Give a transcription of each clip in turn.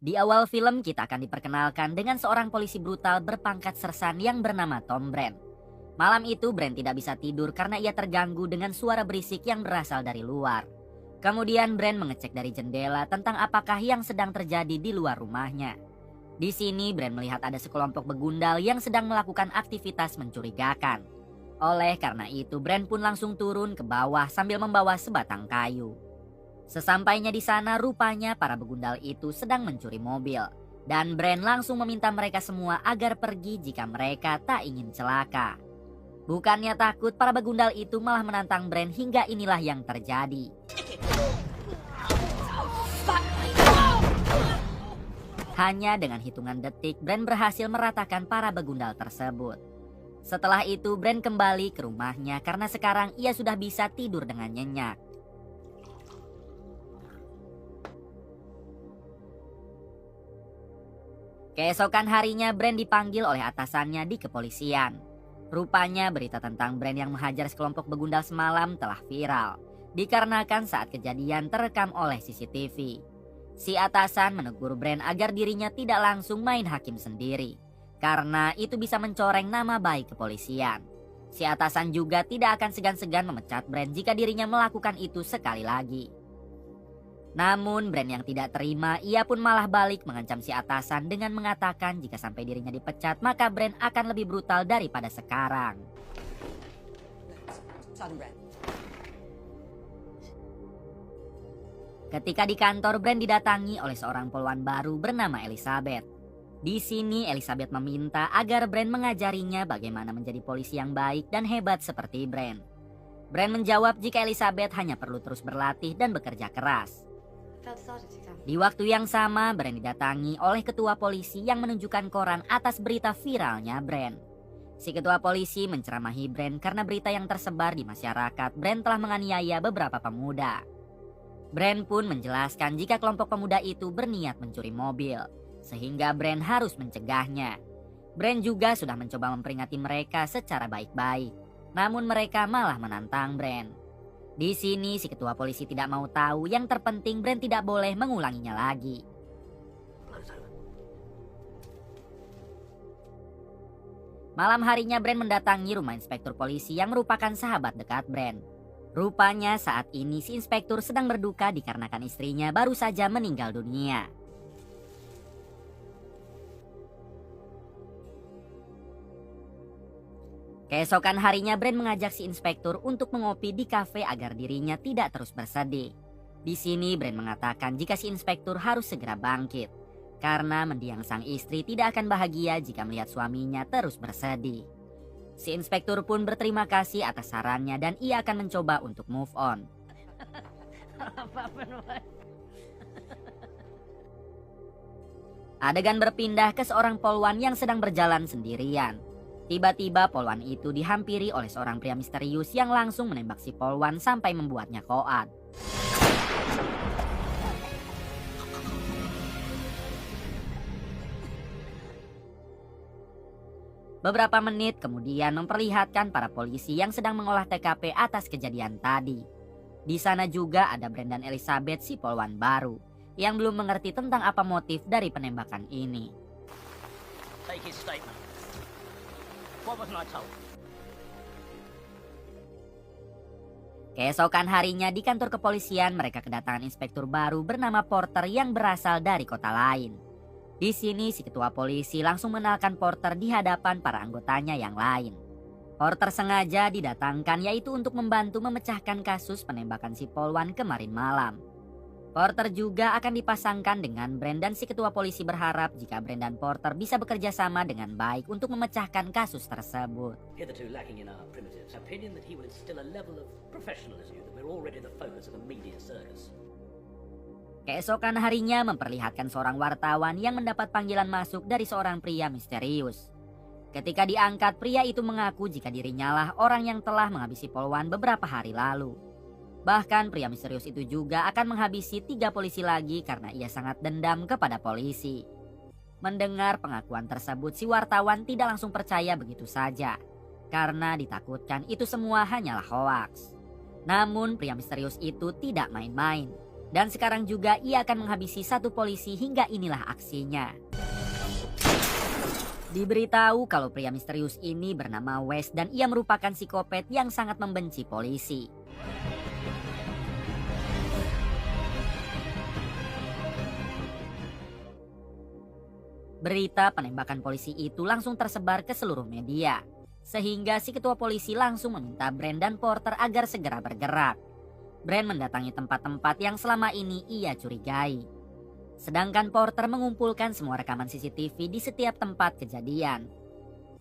Di awal film kita akan diperkenalkan dengan seorang polisi brutal berpangkat sersan yang bernama Tom Brand. Malam itu Brand tidak bisa tidur karena ia terganggu dengan suara berisik yang berasal dari luar. Kemudian Brand mengecek dari jendela tentang apakah yang sedang terjadi di luar rumahnya. Di sini Brand melihat ada sekelompok begundal yang sedang melakukan aktivitas mencurigakan. Oleh karena itu Brand pun langsung turun ke bawah sambil membawa sebatang kayu. Sesampainya di sana rupanya para begundal itu sedang mencuri mobil. Dan Brand langsung meminta mereka semua agar pergi jika mereka tak ingin celaka. Bukannya takut, para begundal itu malah menantang Brand hingga inilah yang terjadi. Hanya dengan hitungan detik, Brand berhasil meratakan para begundal tersebut. Setelah itu, Brand kembali ke rumahnya karena sekarang ia sudah bisa tidur dengan nyenyak. Keesokan harinya, Brand dipanggil oleh atasannya di kepolisian. Rupanya berita tentang Brand yang menghajar sekelompok begundal semalam telah viral, dikarenakan saat kejadian terekam oleh CCTV. Si atasan menegur Brand agar dirinya tidak langsung main hakim sendiri, karena itu bisa mencoreng nama baik kepolisian. Si atasan juga tidak akan segan-segan memecat Brand jika dirinya melakukan itu sekali lagi. Namun Brand yang tidak terima, ia pun malah balik mengancam si atasan dengan mengatakan jika sampai dirinya dipecat maka Brand akan lebih brutal daripada sekarang. Ketika di kantor, Brand didatangi oleh seorang poluan baru bernama Elizabeth. Di sini Elizabeth meminta agar Brand mengajarinya bagaimana menjadi polisi yang baik dan hebat seperti Brand. Brand menjawab jika Elizabeth hanya perlu terus berlatih dan bekerja keras. Di waktu yang sama, Brand didatangi oleh ketua polisi yang menunjukkan koran atas berita viralnya Brand. Si ketua polisi menceramahi Brand karena berita yang tersebar di masyarakat Brand telah menganiaya beberapa pemuda. Brand pun menjelaskan jika kelompok pemuda itu berniat mencuri mobil, sehingga Brand harus mencegahnya. Brand juga sudah mencoba memperingati mereka secara baik-baik, namun mereka malah menantang Brand. Di sini si ketua polisi tidak mau tahu, yang terpenting Brand tidak boleh mengulanginya lagi. Malam harinya Brand mendatangi rumah inspektur polisi yang merupakan sahabat dekat Brand. Rupanya saat ini si inspektur sedang berduka dikarenakan istrinya baru saja meninggal dunia. Keesokan harinya Brand mengajak si inspektur untuk mengopi di kafe agar dirinya tidak terus bersedih. Di sini Brand mengatakan jika si inspektur harus segera bangkit, karena mendiang sang istri tidak akan bahagia jika melihat suaminya terus bersedih. Si inspektur pun berterima kasih atas sarannya dan ia akan mencoba untuk move on. Adegan berpindah ke seorang poluan yang sedang berjalan sendirian. Tiba-tiba poluan itu dihampiri oleh seorang pria misterius yang langsung menembak si poluan sampai membuatnya koat. Beberapa menit kemudian memperlihatkan para polisi yang sedang mengolah TKP atas kejadian tadi. Di sana juga ada Brand dan Elizabeth, si poluan baru, yang belum mengerti tentang apa motif dari penembakan ini. Take his statement. What wasn't I told? Keesokan harinya di kantor kepolisian mereka kedatangan inspektur baru bernama Porter yang berasal dari kota lain. Di sini si ketua polisi langsung mengenalkan Porter di hadapan para anggotanya yang lain. Porter sengaja didatangkan yaitu untuk membantu memecahkan kasus penembakan si poluan kemarin malam. Porter juga akan dipasangkan dengan Brand dan si ketua polisi berharap jika Brand dan Porter bisa bekerja sama dengan baik untuk memecahkan kasus tersebut. Hitherto lacking in our primitives opinion that he will instill a level of professionalism that we're already the focus of a media circus. Keesokan harinya memperlihatkan seorang wartawan yang mendapat panggilan masuk dari seorang pria misterius. Ketika diangkat, pria itu mengaku jika dirinya lah orang yang telah menghabisi poluan beberapa hari lalu. Bahkan pria misterius itu juga akan menghabisi 3 polisi lagi karena ia sangat dendam kepada polisi. Mendengar pengakuan tersebut, si wartawan tidak langsung percaya begitu saja, karena ditakutkan itu semua hanyalah hoaks. Namun pria misterius itu tidak main-main. Dan sekarang juga ia akan menghabisi satu polisi hingga inilah aksinya. Diberitahu kalau pria misterius ini bernama Wes dan ia merupakan psikopat yang sangat membenci polisi. Berita penembakan polisi itu langsung tersebar ke seluruh media. Sehingga si ketua polisi langsung meminta Brand dan Porter agar segera bergerak. Brand mendatangi tempat-tempat yang selama ini ia curigai. Sedangkan Porter mengumpulkan semua rekaman CCTV di setiap tempat kejadian.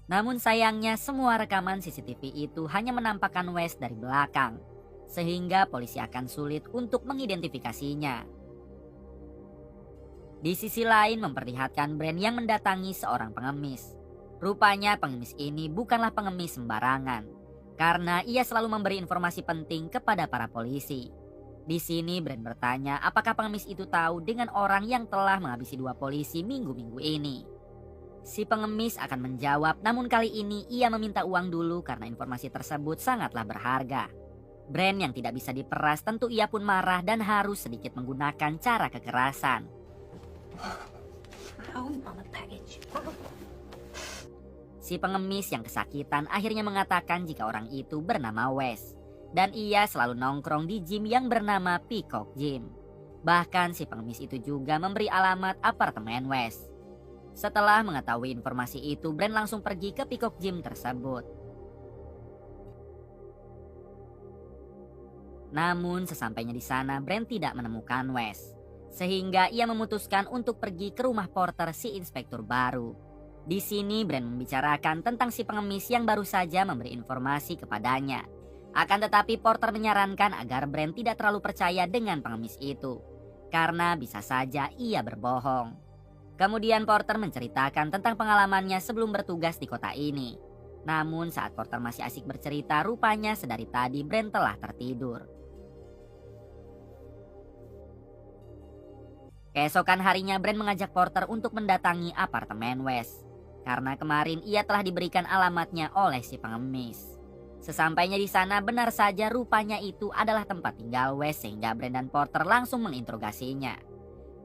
Namun sayangnya semua rekaman CCTV itu hanya menampakkan Wes dari belakang. Sehingga polisi akan sulit untuk mengidentifikasinya. Di sisi lain memperlihatkan Brand yang mendatangi seorang pengemis. Rupanya pengemis ini bukanlah pengemis sembarangan. Karena ia selalu memberi informasi penting kepada para polisi. Di sini Brand bertanya apakah pengemis itu tahu dengan orang yang telah menghabisi 2 polisi minggu-minggu ini. Si pengemis akan menjawab, namun kali ini ia meminta uang dulu karena informasi tersebut sangatlah berharga. Brand yang tidak bisa diperas tentu ia pun marah dan harus sedikit menggunakan cara kekerasan. Si pengemis yang kesakitan akhirnya mengatakan jika orang itu bernama Wes. Dan ia selalu nongkrong di gym yang bernama Peacock Gym. Bahkan si pengemis itu juga memberi alamat apartemen Wes. Setelah mengetahui informasi itu, Brand langsung pergi ke Peacock Gym tersebut. Namun sesampainya di sana, Brand tidak menemukan Wes. Sehingga ia memutuskan untuk pergi ke rumah Porter si inspektur baru. Di sini Brand membicarakan tentang si pengemis yang baru saja memberi informasi kepadanya. Akan tetapi Porter menyarankan agar Brand tidak terlalu percaya dengan pengemis itu. Karena bisa saja ia berbohong. Kemudian Porter menceritakan tentang pengalamannya sebelum bertugas di kota ini. Namun saat Porter masih asik bercerita, rupanya sedari tadi Brand telah tertidur. Keesokan harinya Brand mengajak Porter untuk mendatangi apartemen Wes. Karena kemarin ia telah diberikan alamatnya oleh si pengemis. Sesampainya di sana benar saja rupanya itu adalah tempat tinggal Wes sehingga Brand dan Porter langsung menginterogasinya.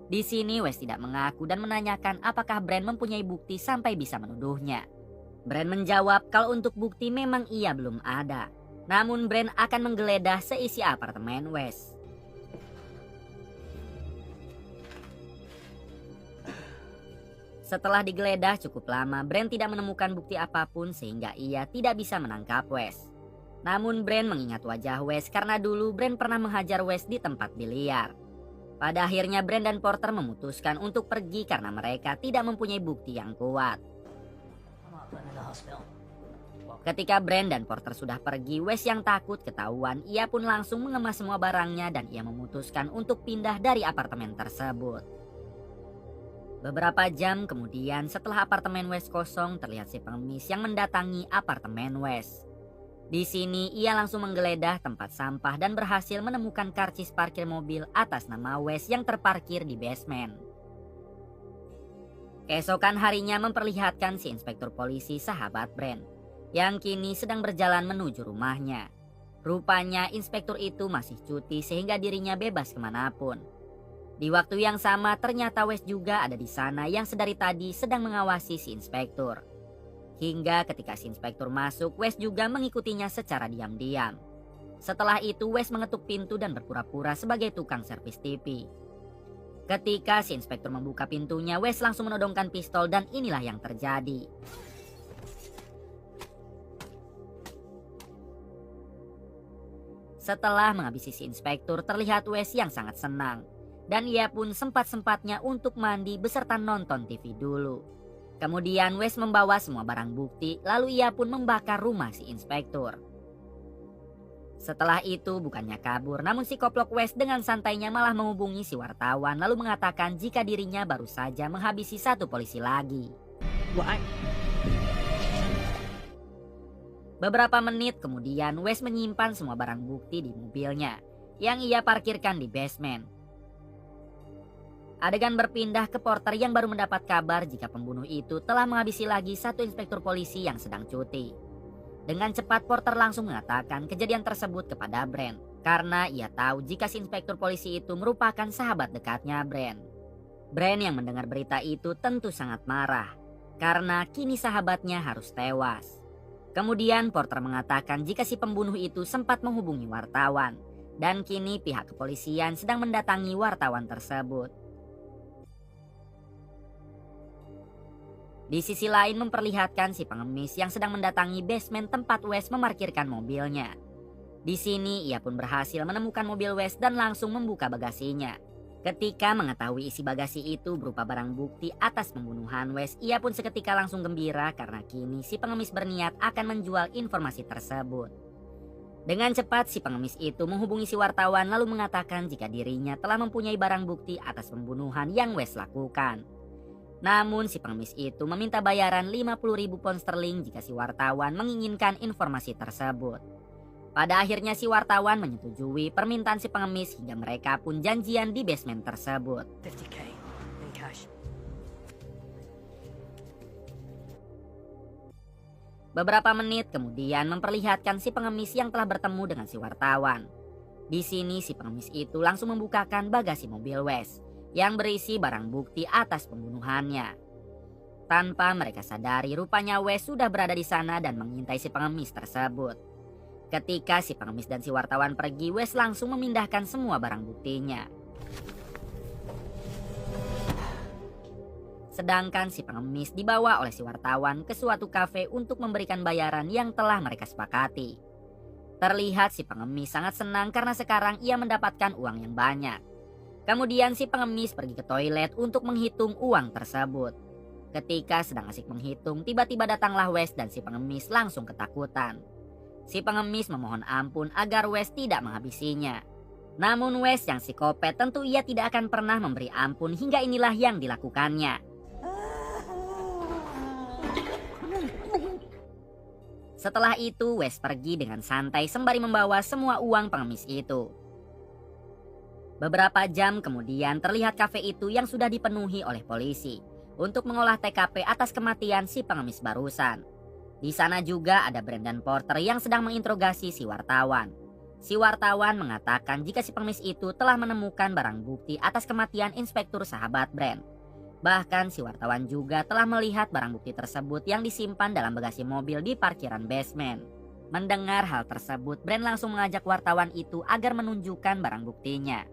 Di sini Wes tidak mengaku dan menanyakan apakah Brand mempunyai bukti sampai bisa menuduhnya. Brand menjawab kalau untuk bukti memang ia belum ada. Namun Brand akan menggeledah seisi apartemen Wes. Setelah digeledah cukup lama, Brand tidak menemukan bukti apapun sehingga ia tidak bisa menangkap Wes. Namun Brand mengingat wajah Wes karena dulu Brand pernah menghajar Wes di tempat biliar. Pada akhirnya Brand dan Porter memutuskan untuk pergi karena mereka tidak mempunyai bukti yang kuat. Ketika Brand dan Porter sudah pergi, Wes yang takut ketahuan, ia pun langsung mengemas semua barangnya dan ia memutuskan untuk pindah dari apartemen tersebut. Beberapa jam kemudian setelah apartemen Wes kosong, terlihat si pengemis yang mendatangi apartemen Wes. Di sini ia langsung menggeledah tempat sampah dan berhasil menemukan karcis parkir mobil atas nama Wes yang terparkir di basement. Keesokan harinya memperlihatkan si inspektur polisi sahabat Brand, yang kini sedang berjalan menuju rumahnya. Rupanya inspektur itu masih cuti sehingga dirinya bebas kemanapun. Di waktu yang sama ternyata Wes juga ada di sana yang sedari tadi sedang mengawasi si inspektur. Hingga ketika si inspektur masuk, Wes juga mengikutinya secara diam-diam. Setelah itu Wes mengetuk pintu dan berpura-pura sebagai tukang servis TV. Ketika si inspektur membuka pintunya, Wes langsung menodongkan pistol dan inilah yang terjadi. Setelah menghabisi si inspektur, terlihat Wes yang sangat senang. Dan ia pun sempat-sempatnya untuk mandi beserta nonton TV dulu. Kemudian Wes membawa semua barang bukti, lalu ia pun membakar rumah si inspektur. Setelah itu bukannya kabur, namun si koplok Wes dengan santainya malah menghubungi si wartawan lalu mengatakan jika dirinya baru saja menghabisi satu polisi lagi. Beberapa menit kemudian Wes menyimpan semua barang bukti di mobilnya yang ia parkirkan di basement. Adegan berpindah ke Porter yang baru mendapat kabar jika pembunuh itu telah menghabisi lagi satu inspektur polisi yang sedang cuti. Dengan cepat Porter langsung mengatakan kejadian tersebut kepada Brand. karena ia tahu jika si inspektur polisi itu merupakan sahabat dekatnya Brand. Brand yang mendengar berita itu tentu sangat marah karena kini sahabatnya harus tewas. Kemudian Porter mengatakan jika si pembunuh itu sempat menghubungi wartawan dan kini pihak kepolisian sedang mendatangi wartawan tersebut. Di sisi lain memperlihatkan si pengemis yang sedang mendatangi basement tempat Wes memarkirkan mobilnya. Di sini ia pun berhasil menemukan mobil Wes dan langsung membuka bagasinya. Ketika mengetahui isi bagasi itu berupa barang bukti atas pembunuhan Wes, ia pun seketika langsung gembira karena kini si pengemis berniat akan menjual informasi tersebut. Dengan cepat si pengemis itu menghubungi si wartawan lalu mengatakan jika dirinya telah mempunyai barang bukti atas pembunuhan yang Wes lakukan. Namun si pengemis itu meminta bayaran 50.000 pound sterling jika si wartawan menginginkan informasi tersebut. Pada akhirnya si wartawan menyetujui permintaan si pengemis hingga mereka pun janjian di basement tersebut. 50k in cash. Beberapa menit kemudian memperlihatkan si pengemis yang telah bertemu dengan si wartawan. Di sini si pengemis itu langsung membukakan bagasi mobil Wes yang berisi barang bukti atas pembunuhannya. Tanpa mereka sadari rupanya Wes sudah berada di sana dan mengintai si pengemis tersebut. Ketika si pengemis dan si wartawan pergi, Wes langsung memindahkan semua barang buktinya. Sedangkan si pengemis dibawa oleh si wartawan ke suatu kafe untuk memberikan bayaran yang telah mereka sepakati. Terlihat si pengemis sangat senang karena sekarang ia mendapatkan uang yang banyak. Kemudian si pengemis pergi ke toilet untuk menghitung uang tersebut. Ketika sedang asik menghitung, tiba-tiba datanglah Wes dan si pengemis langsung ketakutan. Si pengemis memohon ampun agar Wes tidak menghabisinya. Namun Wes yang psikopat tentu ia tidak akan pernah memberi ampun hingga inilah yang dilakukannya. Setelah itu Wes pergi dengan santai sembari membawa semua uang pengemis itu. Beberapa jam kemudian terlihat kafe itu yang sudah dipenuhi oleh polisi untuk mengolah TKP atas kematian si pengemis barusan. Di sana juga ada Brandon Porter yang sedang menginterogasi si wartawan. Si wartawan mengatakan jika si pengemis itu telah menemukan barang bukti atas kematian inspektur sahabat Brand. Bahkan si wartawan juga telah melihat barang bukti tersebut yang disimpan dalam bagasi mobil di parkiran basement. Mendengar hal tersebut, Brand langsung mengajak wartawan itu agar menunjukkan barang buktinya.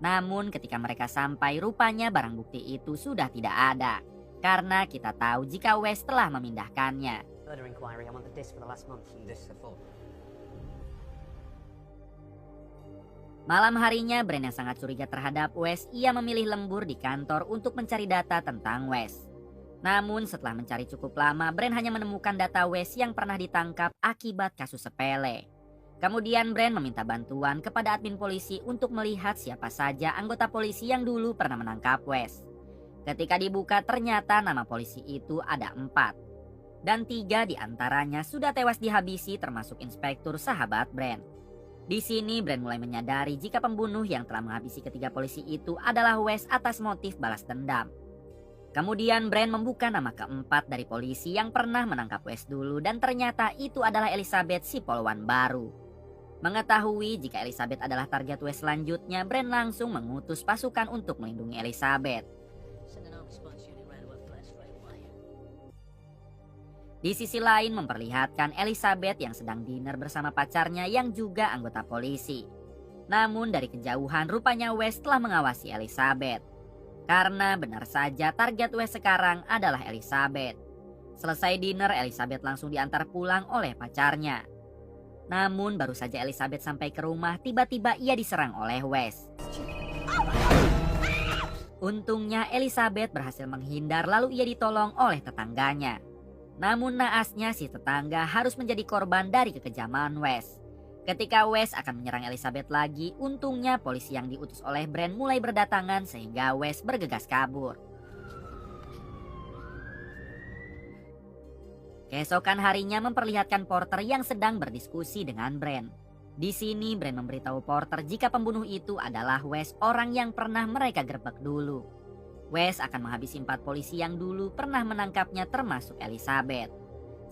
Namun ketika mereka sampai, rupanya barang bukti itu sudah tidak ada. Karena kita tahu jika Wes telah memindahkannya. Murder inquiry. I want the disc for the last month. Disc for 4. Malam harinya Brand yang sangat curiga terhadap Wes, ia memilih lembur di kantor untuk mencari data tentang Wes. Namun setelah mencari cukup lama, Brand hanya menemukan data Wes yang pernah ditangkap akibat kasus sepele. Kemudian Brand meminta bantuan kepada admin polisi untuk melihat siapa saja anggota polisi yang dulu pernah menangkap Wes. Ketika dibuka ternyata nama polisi itu ada 4. Dan 3 diantaranya sudah tewas dihabisi termasuk inspektur sahabat Brand. Di sini Brand mulai menyadari jika pembunuh yang telah menghabisi ketiga polisi itu adalah Wes atas motif balas dendam. Kemudian Brand membuka nama keempat dari polisi yang pernah menangkap Wes dulu dan ternyata itu adalah Elizabeth si polwan baru. Mengetahui jika Elizabeth adalah target Wes selanjutnya, Brand langsung mengutus pasukan untuk melindungi Elizabeth. Di sisi lain memperlihatkan Elizabeth yang sedang dinner bersama pacarnya yang juga anggota polisi. Namun dari kejauhan rupanya Wes telah mengawasi Elizabeth. Karena benar saja target Wes sekarang adalah Elizabeth. Selesai dinner, Elizabeth langsung diantar pulang oleh pacarnya. Namun baru saja Elizabeth sampai ke rumah, tiba-tiba ia diserang oleh Wes. Untungnya Elizabeth berhasil menghindar lalu ia ditolong oleh tetangganya. Namun naasnya si tetangga harus menjadi korban dari kekejaman Wes. Ketika Wes akan menyerang Elizabeth lagi, untungnya polisi yang diutus oleh Brand mulai berdatangan sehingga Wes bergegas kabur. Keesokan harinya memperlihatkan Porter yang sedang berdiskusi dengan Brand. Di sini Brand memberitahu Porter jika pembunuh itu adalah Wes, orang yang pernah mereka gerbek dulu. Wes akan menghabisi 4 polisi yang dulu pernah menangkapnya termasuk Elizabeth.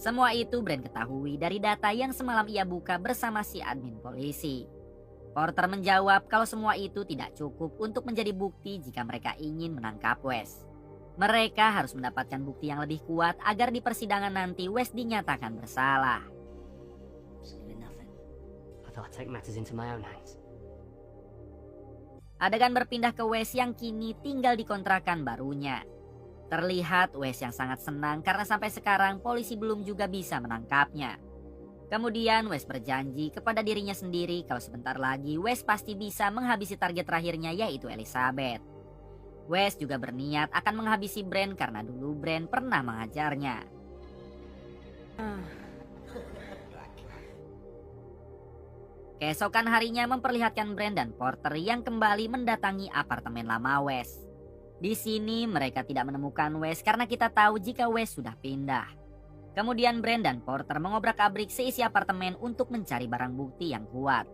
Semua itu Brand ketahui dari data yang semalam ia buka bersama si admin polisi. Porter menjawab kalau semua itu tidak cukup untuk menjadi bukti jika mereka ingin menangkap West. Mereka harus mendapatkan bukti yang lebih kuat agar di persidangan nanti West dinyatakan bersalah. I thought I'd take matters into my own hands. Adegan berpindah ke West yang kini tinggal di kontrakan barunya. Terlihat West yang sangat senang karena sampai sekarang polisi belum juga bisa menangkapnya. Kemudian West berjanji kepada dirinya sendiri kalau sebentar lagi West pasti bisa menghabisi target terakhirnya, yaitu Elizabeth. West juga berniat akan menghabisi Brand karena dulu Brand pernah mengajarnya. Keesokan harinya memperlihatkan Brand dan Porter yang kembali mendatangi apartemen lama West. Di sini mereka tidak menemukan West karena kita tahu jika West sudah pindah. Kemudian Brand dan Porter mengobrak-abrik seisi apartemen untuk mencari barang bukti yang kuat.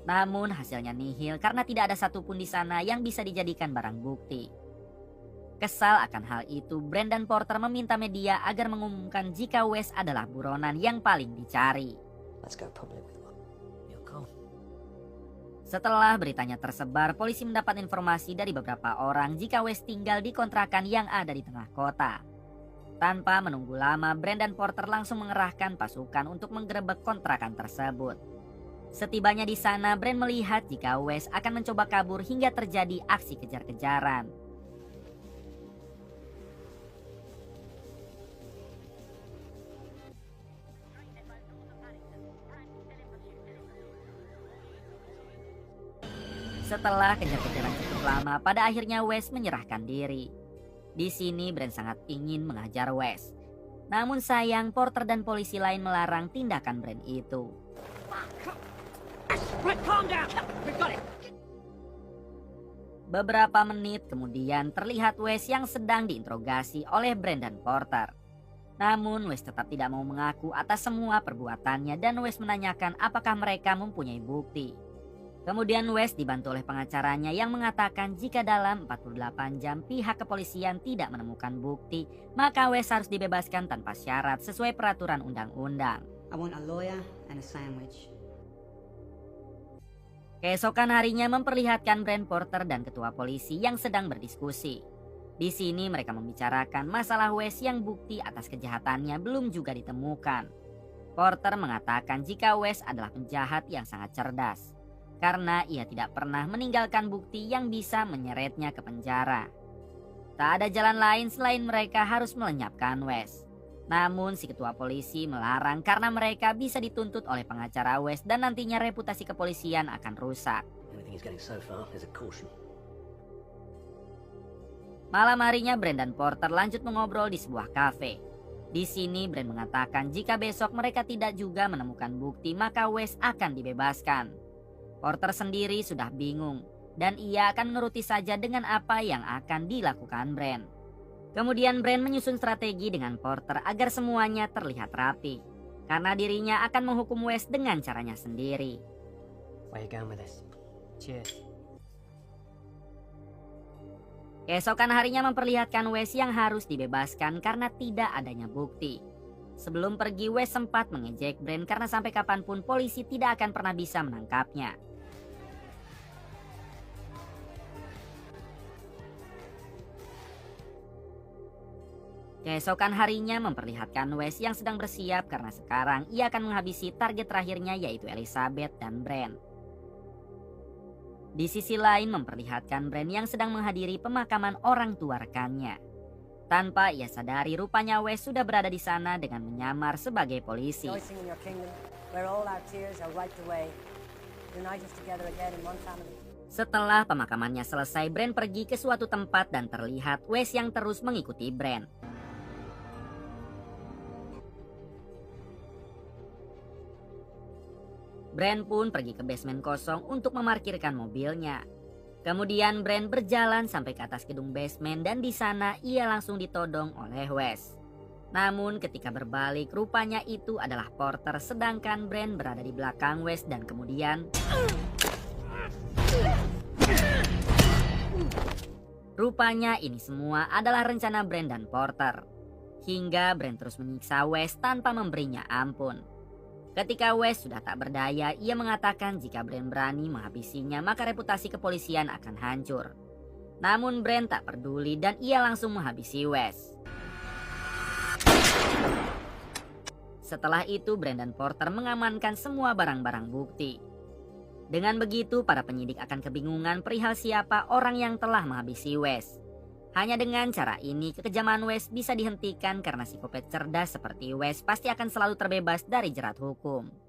Namun hasilnya nihil karena tidak ada satupun di sana yang bisa dijadikan barang bukti. Kesal akan hal itu, Brand dan Porter meminta media agar mengumumkan jika West adalah buronan yang paling dicari. Let's go public with one. Your call. Setelah beritanya tersebar, polisi mendapat informasi dari beberapa orang jika West tinggal di kontrakan yang ada di tengah kota. Tanpa menunggu lama, Brand dan Porter langsung mengerahkan pasukan untuk menggerebek kontrakan tersebut. Setibanya di sana, Brand melihat jika West akan mencoba kabur hingga terjadi aksi kejar-kejaran. Setelah kejar-kejaran cukup lama, pada akhirnya West menyerahkan diri. Di sini Brand sangat ingin menghajar West. Namun sayang, Porter dan polisi lain melarang tindakan Brand itu. Beberapa menit kemudian terlihat West yang sedang diinterogasi oleh Brand dan Porter. Namun West tetap tidak mau mengaku atas semua perbuatannya dan West menanyakan apakah mereka mempunyai bukti. Kemudian West dibantu oleh pengacaranya yang mengatakan jika dalam 48 jam pihak kepolisian tidak menemukan bukti, maka West harus dibebaskan tanpa syarat sesuai peraturan undang-undang. I want a lawyer and a sandwich. Keesokan harinya memperlihatkan Brand, Porter dan ketua polisi yang sedang berdiskusi. Di sini mereka membicarakan masalah West yang bukti atas kejahatannya belum juga ditemukan. Porter mengatakan jika West adalah penjahat yang sangat cerdas, karena ia tidak pernah meninggalkan bukti yang bisa menyeretnya ke penjara. Tak ada jalan lain selain mereka harus melenyapkan West. Namun si ketua polisi melarang karena mereka bisa dituntut oleh pengacara West dan nantinya reputasi kepolisian akan rusak. Everything is getting so far. There's a caution. Malam harinya Brand dan Porter lanjut mengobrol di sebuah kafe. Di sini Brand mengatakan jika besok mereka tidak juga menemukan bukti maka West akan dibebaskan. Porter sendiri sudah bingung dan ia akan menuruti saja dengan apa yang akan dilakukan Brand. Kemudian Brand menyusun strategi dengan Porter agar semuanya terlihat rapi, karena dirinya akan menghukum West dengan caranya sendiri. Where you going with this? Cheers. Keesokan harinya memperlihatkan West yang harus dibebaskan karena tidak adanya bukti. Sebelum pergi, West sempat mengejek Brand karena sampai kapanpun polisi tidak akan pernah bisa menangkapnya. Keesokan harinya memperlihatkan West yang sedang bersiap karena sekarang ia akan menghabisi target terakhirnya yaitu Elizabeth dan Brand. Di sisi lain memperlihatkan Brand yang sedang menghadiri pemakaman orang tua rekannya. Tanpa ia sadari rupanya West sudah berada di sana dengan menyamar sebagai polisi. Rejoicing in your kingdom, where all our tears are wiped away. Unite us together again in one family. Setelah pemakamannya selesai, Brand pergi ke suatu tempat dan terlihat West yang terus mengikuti Brand. Brand pun pergi ke basement kosong untuk memarkirkan mobilnya. Kemudian Brand berjalan sampai ke atas gedung basement dan di sana ia langsung ditodong oleh West. Namun ketika berbalik rupanya itu adalah Porter sedangkan Brand berada di belakang West dan kemudian rupanya ini semua adalah rencana Brand dan Porter. hingga Brand terus menyiksa Wes tanpa memberinya ampun. Ketika Wes sudah tak berdaya, ia mengatakan jika Brand berani menghabisinya maka reputasi kepolisian akan hancur. Namun Brand tak peduli dan ia langsung menghabisi Wes. Setelah itu Brand dan Porter mengamankan semua barang-barang bukti. Dengan begitu para penyidik akan kebingungan perihal siapa orang yang telah menghabisi Wes. Hanya dengan cara ini kekejaman Wes bisa dihentikan karena psikopat cerdas seperti Wes pasti akan selalu terbebas dari jerat hukum.